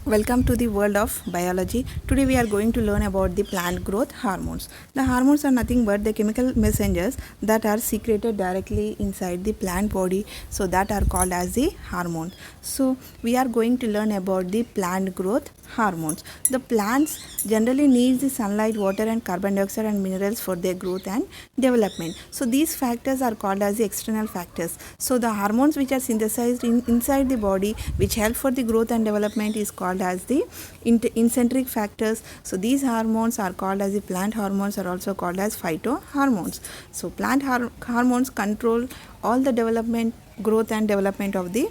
Welcome to the world of biology. Today we are going to learn about the plant growth hormones. The hormones are nothing but the chemical messengers that are secreted directly inside the plant body, so that are called as the hormones. So we are going to learn about the plant growth hormones. The plants generally need the sunlight, water and carbon dioxide and minerals for their growth and development. So these factors are called as the external factors. So the hormones which are synthesized inside the body which help for the growth and development is called as the intrinsic factors. So these hormones are called as the plant hormones, are also called as phytohormones. So plant hormones control all the development, growth and development of the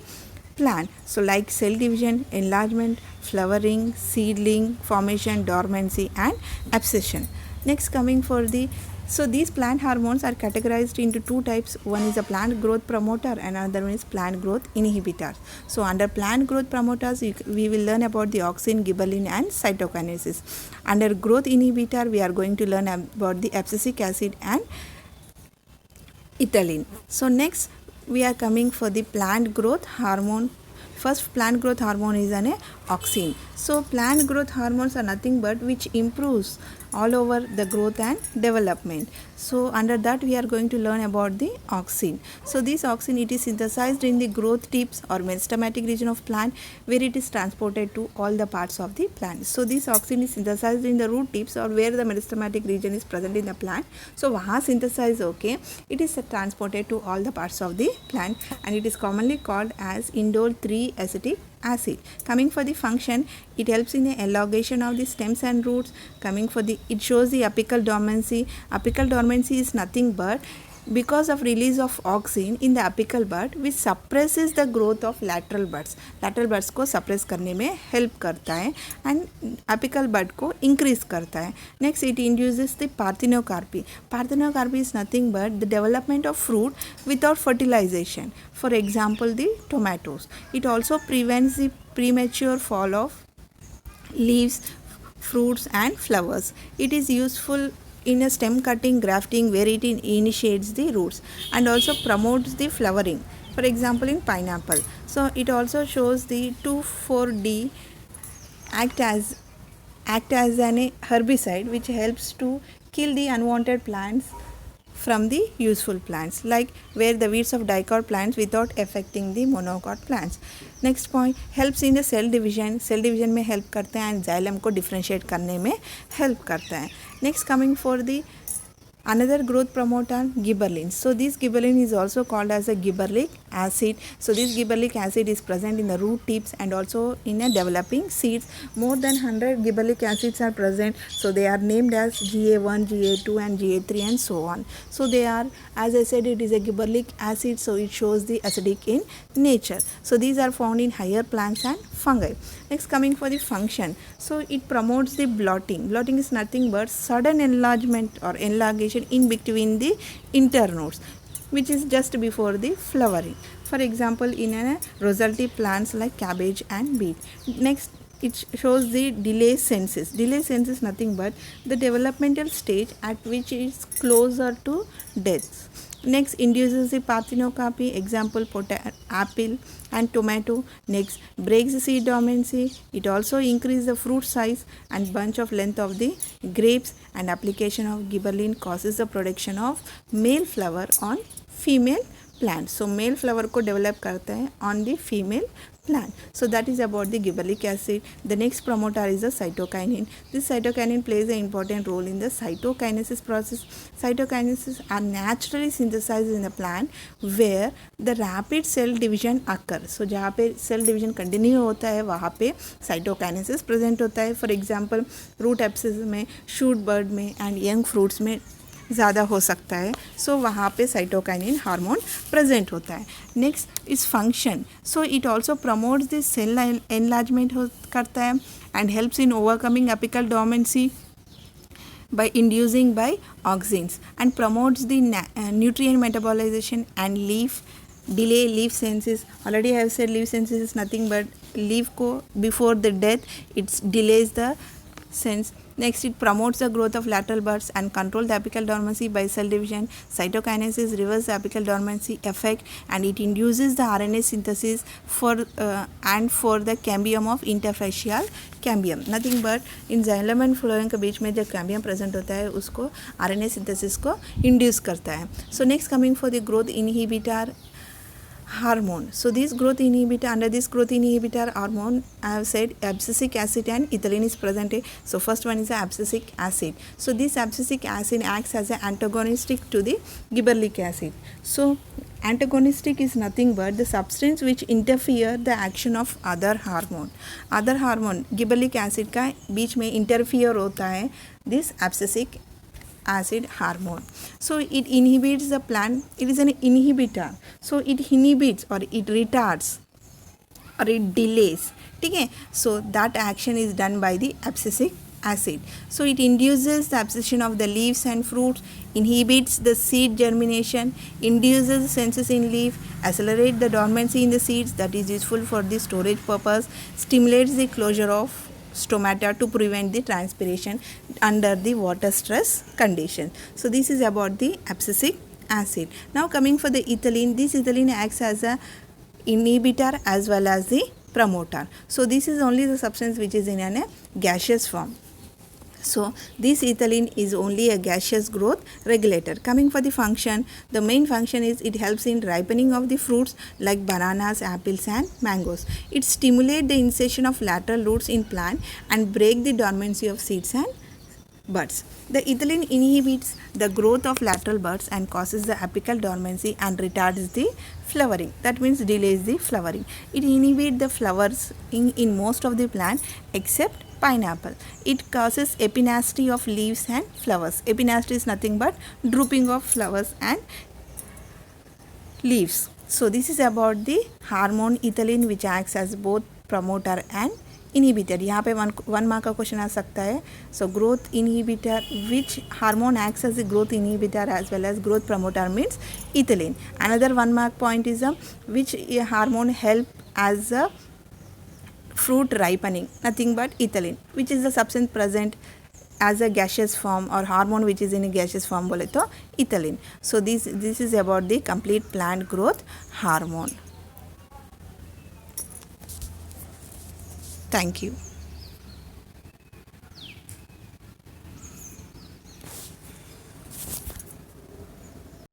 plant. So like cell division, enlargement, flowering, seedling, formation, dormancy and abscission. Next coming for the these plant hormones are categorized into two types. One is a plant growth promoter and another one is plant growth inhibitor. So under plant growth promoters we will learn about the auxin, gibberellin and cytokinesis. Under growth inhibitor we are going to learn about the abscisic acid and ethylene. So next we are coming for the plant growth hormone. First plant growth hormone is an auxin. So plant growth hormones are nothing but which improves all over the growth and development. So under that we are going to learn about the auxin. So this auxin, it is synthesized in the growth tips or meristematic region of plant, where it is transported to all the parts of the plant. So this auxin is synthesized in the root tips or where the meristematic region is present in the plant. So waha synthesized, okay, it is transported to all the parts of the plant and it is commonly called as indole 3-acetic acid. Coming for the function, it helps in the elongation of the stems and roots. Coming for the, it shows the apical dormancy. Apical dormancy is nothing but because of release of auxin in the apical bud which suppresses the growth of lateral buds. Lateral buds को suppress करने में help करता है and apical bud को increase करता है. Next it induces the parthenocarpy. Parthenocarpy is nothing but the development of fruit without fertilization. For example, the tomatoes. It also prevents the premature fall of leaves, fruits and flowers. It is useful in a stem cutting, grafting, where it initiates the roots and also promotes the flowering. For example, in pineapple. So it also shows the 2,4-D act as an herbicide which helps to kill the unwanted plants from the useful plants, like where the weeds of dicot plants without affecting the monocot plants. Next point, helps in the cell division. Cell division में help करते हैं and xylem को differentiate करने में help करता है. Next coming for the another growth promoter, gibberellin. So this gibberellin is also called as a gibberellic acid. So this gibberellic acid is present in the root tips and also in a developing seeds. More than 100 gibberellic acids are present. So they are named as GA1, GA2 and GA3 and so on. So they are, as I said, it is a gibberellic acid, so it shows the acidic in nature. So these are found in higher plants and fungi. Next coming for the function. So it promotes the blotting. Blotting is nothing but sudden enlargement or elongation in between the internodes, which is just before the flowering. For example, in a rosette plants like cabbage and beet. Next, it shows the delay senses. Delay sense is nothing but the developmental stage at which it is closer to death. Next, induces the parthenocarpy. Example, apple and tomato. Next, breaks the seed dormancy. It also increases the fruit size and bunch of length of the grapes, and application of gibberellin causes the production of male flower on female plant. So male flower को develop करता है on the female plant. So that is about the gibberellic acid. The next promoter is the cytokinin. This cytokinin plays an important role in the cytokinesis process. Cytokinesis are naturally synthesized in the plant where the rapid cell division occurs. So जहाँ पे cell division continue होता है वहाँ पे cytokinesis present होता है. For example, root abscess में, shoot bud में and young fruits में ज़्यादा हो सकता है. सो वहाँ पे साइटोकाइनिन हार्मोन प्रेजेंट होता है. Next is function. So it also promotes the cell enlargement करता है and helps in overcoming apical dominance by inducing by auxins and promotes the nutrient metabolization and delay leaf senses. Already I have said leaf senses is nothing but leaf ko before the death it delays the sense. Next, it promotes the growth of lateral buds and control the apical dormancy by cell division. Cytokinesis reverse the apical dormancy effect, and it induces the RNA synthesis for the cambium of interfacial cambium. Nothing but in xylem and phloem के बीच में जो cambium present होता है उसको RNA synthesis को induce करता है. So next, coming for the growth inhibitor hormone. So this growth inhibitor, under this growth inhibitor hormone, I have said abscisic acid and ethylene is present. So first one is the abscisic acid. So this abscisic acid acts as an antagonistic to the gibberellic acid. So antagonistic is nothing but the substance which interfere the action of other hormone. Other hormone gibberellic acid का बीच में interfere होता है this abscisic acid hormone. So it inhibits the plant. It is an inhibitor. So it inhibits or it retards or it delays. Okay? So that action is done by the abscisic acid. So it induces the abscission of the leaves and fruits, inhibits the seed germination, induces the senses in leaf, accelerates the dormancy in the seeds, that is useful for the storage purpose, stimulates the closure of stomata to prevent the transpiration under the water stress condition. So this is about the abscisic acid. Now coming for the ethylene, this ethylene acts as a inhibitor as well as the promoter. So this is only the substance which is in a gaseous form. So this ethylene is only a gaseous growth regulator. Coming for the function, the main function is it helps in ripening of the fruits like bananas, apples and mangoes. It stimulates the insertion of lateral roots in plant and break the dormancy of seeds and buds. The ethylene inhibits the growth of lateral buds and causes the apical dormancy and retards the flowering. That means delays the flowering. It inhibits the flowers in most of the plant except pineapple. It causes epinastry of leaves and flowers. Epinastry is nothing but drooping of flowers and leaves. So this is about the hormone ethylene which acts as both promoter and inhibitor. यहाँ पे one mark का question आ सकता है. So growth inhibitor, which hormone acts as a growth inhibitor as well as growth promoter means ethylene. Another 1 mark point is which hormone help as a fruit ripening, nothing but ethylene, which is the substance present as a gaseous form or hormone which is in a gaseous form बोले तो ethylene. So this is about the complete plant growth hormone. Thank you.